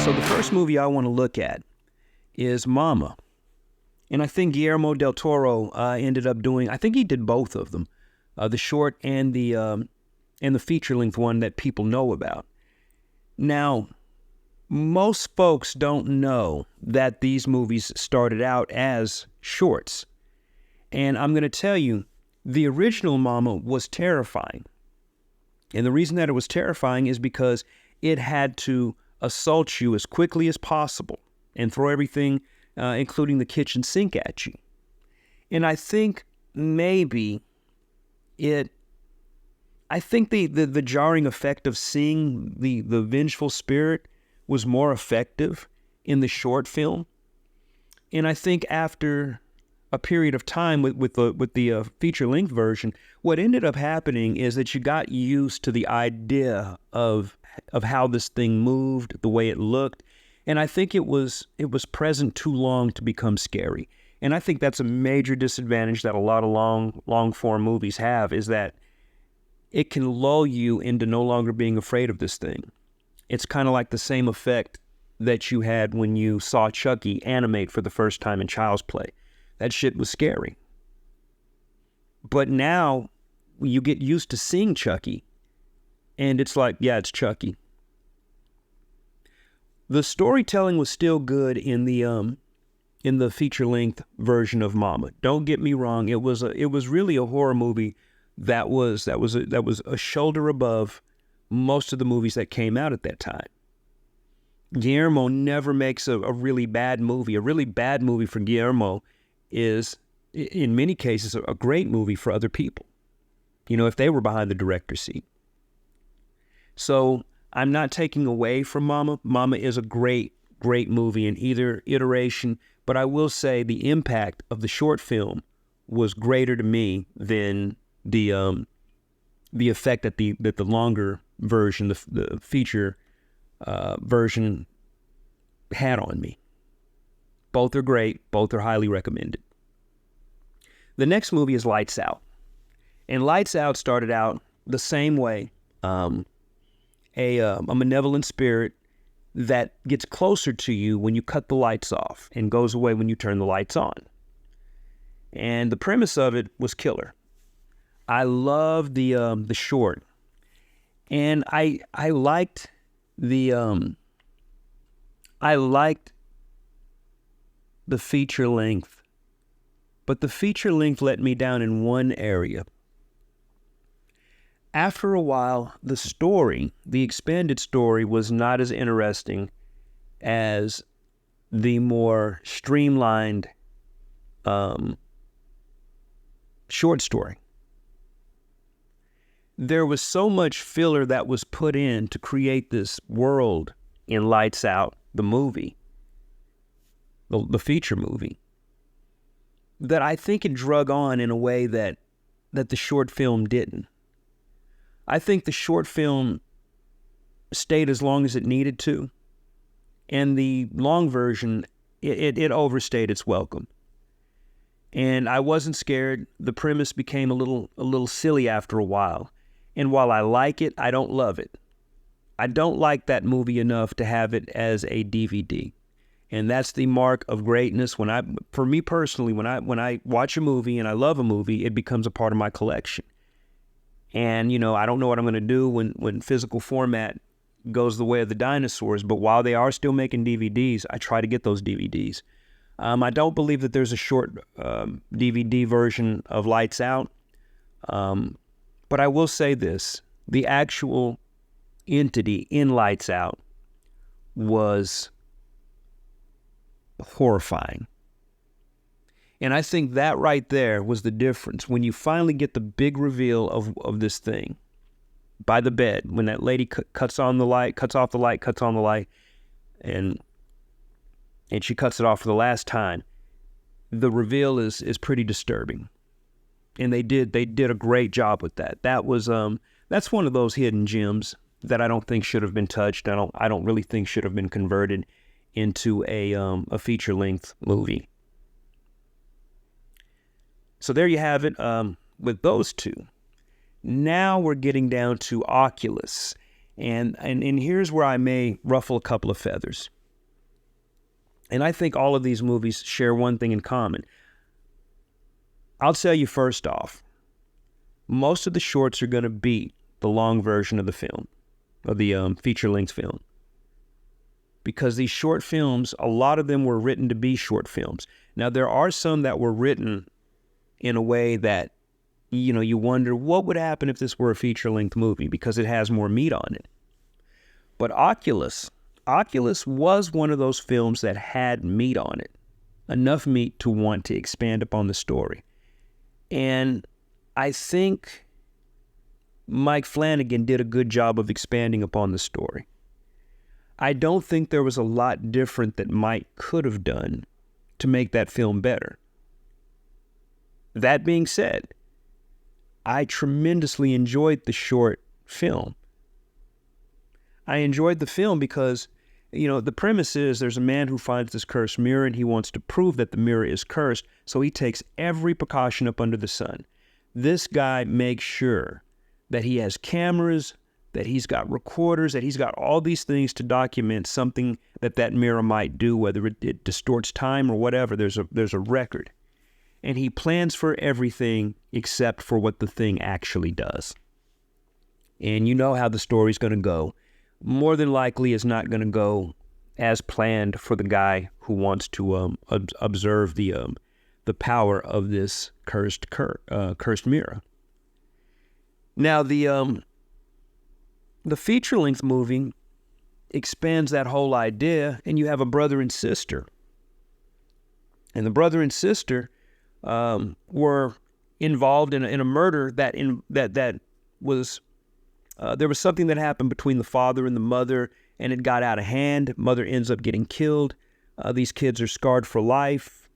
So the first movie I want to look at is Mama. And I think Guillermo del Toro ended up doing, I think he did both of them, the short and the feature-length one that people know about. Now, most folks don't know that these movies started out as shorts. And I'm going to tell you, the original Mama was terrifying. And the reason that it was terrifying is because it had to assault you as quickly as possible and throw everything, including the kitchen sink, at you. And I think maybe the jarring effect of seeing the vengeful spirit was more effective in the short film. And I think after a period of time with the feature-length version, what ended up happening is that you got used to the idea of how this thing moved, the way it looked, and I think it was present too long to become scary. And I think that's a major disadvantage that a lot of long-form movies have, is that it can lull you into no longer being afraid of this thing. It's kind of like the same effect that you had when you saw Chucky animate for the first time in Child's Play. That shit was scary. But now you get used to seeing Chucky, and it's like, yeah, it's Chucky. The storytelling was still good in the feature-length version of Mama. Don't get me wrong; it was really a horror movie that was a shoulder above most of the movies that came out at that time. Guillermo never makes a really bad movie. A really bad movie for Guillermo is, in many cases, a great movie for other people, if they were behind the director's seat. So I'm not taking away from Mama. Mama is a great movie in either iteration, but I will say the impact of the short film was greater to me than the effect that the longer version, the feature version, had on me. Both are great. Both are highly recommended. The next movie is Lights Out. And Lights Out started out the same way. A malevolent spirit that gets closer to you when you cut the lights off and goes away when you turn the lights on. And the premise of it was killer. I loved the short. And I liked the feature length, but the feature length let me down in one area. After a while, the expanded story, was not as interesting as the more streamlined short story. There was so much filler that was put in to create this world in Lights Out, the movie, the feature movie, that I think it drug on in a way that the short film didn't. I think the short film stayed as long as it needed to, and the long version, it overstayed its welcome. And I wasn't scared. The premise became a little silly after a while. And while I like it, I don't love it. I don't like that movie enough to have it as a DVD. And that's the mark of greatness. For me personally, when I watch a movie and I love a movie, it becomes a part of my collection. And, I don't know what I'm going to do when physical format goes the way of the dinosaurs, but while they are still making DVDs, I try to get those DVDs. I don't believe that there's a short DVD version of Lights Out. But I will say this, the actual entity in Lights Out was horrifying. And I think that right there was the difference. When you finally get the big reveal of this thing by the bed, when that lady cuts off the light, and she cuts it off for the last time, the reveal is pretty disturbing. And they did a great job with that. That's one of those hidden gems that I don't think should have been touched. I don't really think should have been converted into a feature-length movie. So there you have it with those two. Now we're getting down to Oculus. And here's where I may ruffle a couple of feathers. And I think all of these movies share one thing in common. I'll tell you first off, most of the shorts are going to beat the long version of the film, of the feature-length film. Because these short films, a lot of them were written to be short films. Now, there are some that were written in a way that, you wonder what would happen if this were a feature-length movie because it has more meat on it. But Oculus was one of those films that had meat on it, enough meat to want to expand upon the story. And I think Mike Flanagan did a good job of expanding upon the story. I don't think there was a lot different that Mike could have done to make that film better. That being said, I tremendously enjoyed the short film. I enjoyed the film because, the premise is there's a man who finds this cursed mirror and he wants to prove that the mirror is cursed, so he takes every precaution up under the sun. This guy makes sure that he has cameras, that he's got recorders, that he's got all these things to document something that mirror might do, whether it distorts time or whatever. There's a record. And he plans for everything except for what the thing actually does. And you know how the story's going to go. More than likely, it's not going to go as planned for the guy who wants to observe the power of this cursed mirror. Now, the feature-length movie expands that whole idea, and you have a brother and sister. And the brother and sister were involved in a murder that was there was something that happened between the father and the mother, and it got out of hand. Mother ends up getting killed. These kids are scarred for life.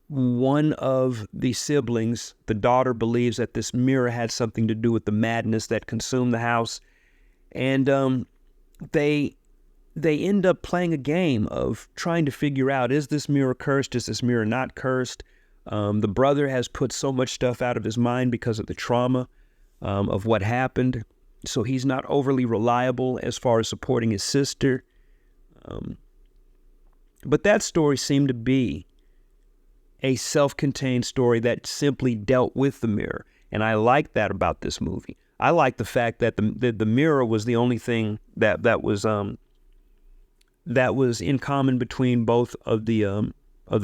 One of the siblings, the daughter, believes that this mirror had something to do with the madness that consumed the house. And they end up playing a game of trying to figure out, is this mirror cursed? Is this mirror not cursed? The brother has put so much stuff out of his mind because of the trauma of what happened. So he's not overly reliable as far as supporting his sister. But that story seemed to be a self-contained story that simply dealt with the mirror. And I like that about this movie. I like the fact that the mirror was the only thing that was in common between both of the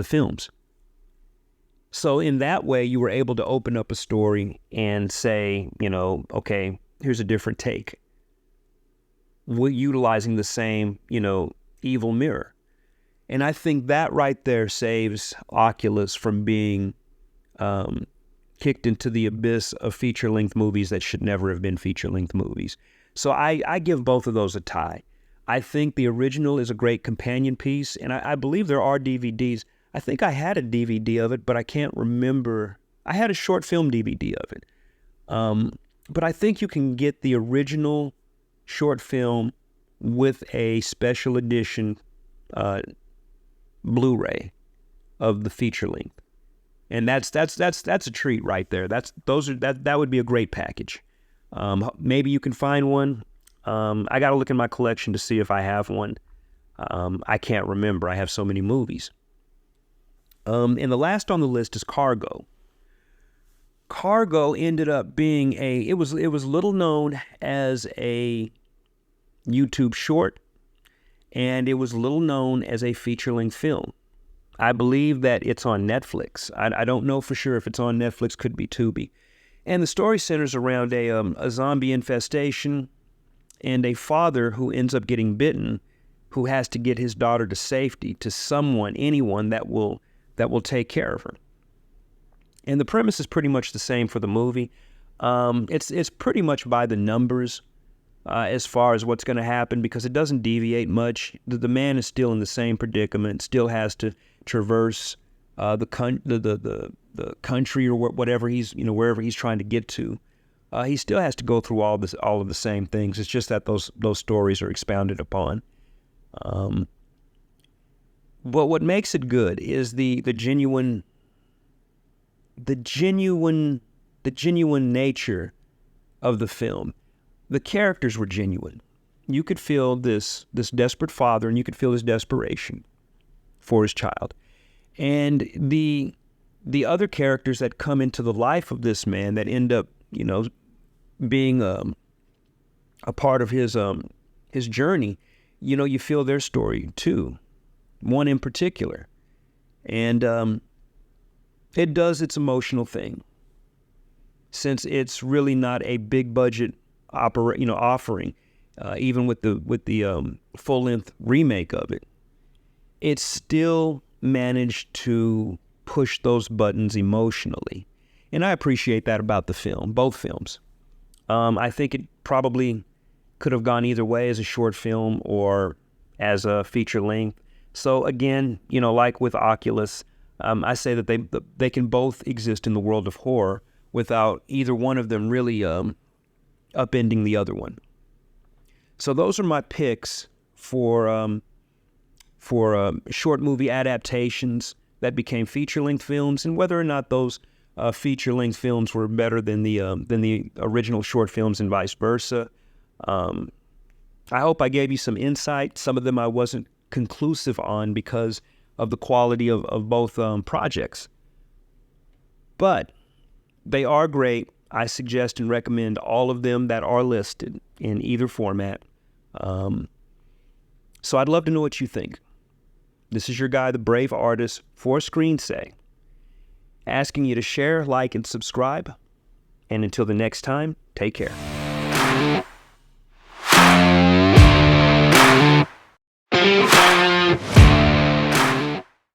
films. So in that way, you were able to open up a story and say, okay, here's a different take. We're utilizing the same, evil mirror. And I think that right there saves Oculus from being kicked into the abyss of feature-length movies that should never have been feature-length movies. So I give both of those a tie. I think the original is a great companion piece, and I believe there are DVDs. I think I had a DVD of it, but I can't remember. I had a short film DVD of it. But I think you can get the original short film with a special edition Blu-ray of the feature length. And that's a treat right there. That would be a great package. Maybe you can find one. I got to look in my collection to see if I have one. I can't remember. I have so many movies. And the last on the list is Cargo. Cargo ended up being it was little known as a YouTube short, and it was little known as a feature-length film. I believe that it's on Netflix. I don't know for sure if it's on Netflix, could be Tubi. And the story centers around a zombie infestation and a father who ends up getting bitten, who has to get his daughter to safety, to anyone that will take care of her. And the premise is pretty much the same for the movie. It's pretty much by the numbers as far as what's going to happen, because it doesn't deviate much. The man is still in the same predicament, still has to traverse the country or whatever wherever he's trying to get to. He still has to go through all of the same things. It's just that those stories are expounded upon. But what makes it good is the genuine nature of the film. The characters were genuine. You could feel this desperate father, and you could feel his desperation. for his child. And the other characters that come into the life of this man that end up, being a part of his journey, you feel their story too. One in particular. And it does its emotional thing. Since it's really not a big budget offering, even with the full length remake of it, it still managed to push those buttons emotionally, and I appreciate that about the film, both films. I think it probably could have gone either way, as a short film or as a feature length. So again, like with Oculus, I say that they can both exist in the world of horror without either one of them really upending the other one. So those are my picks for short movie adaptations that became feature-length films, and whether or not those feature-length films were better than the original short films and vice versa. I hope I gave you some insight. Some of them I wasn't conclusive on because of the quality of both projects. But they are great. I suggest and recommend all of them that are listed in either format. So I'd love to know what you think. This is your guy, the Brave Artist, for Screensay, asking you to share, like, and subscribe. And until the next time, take care.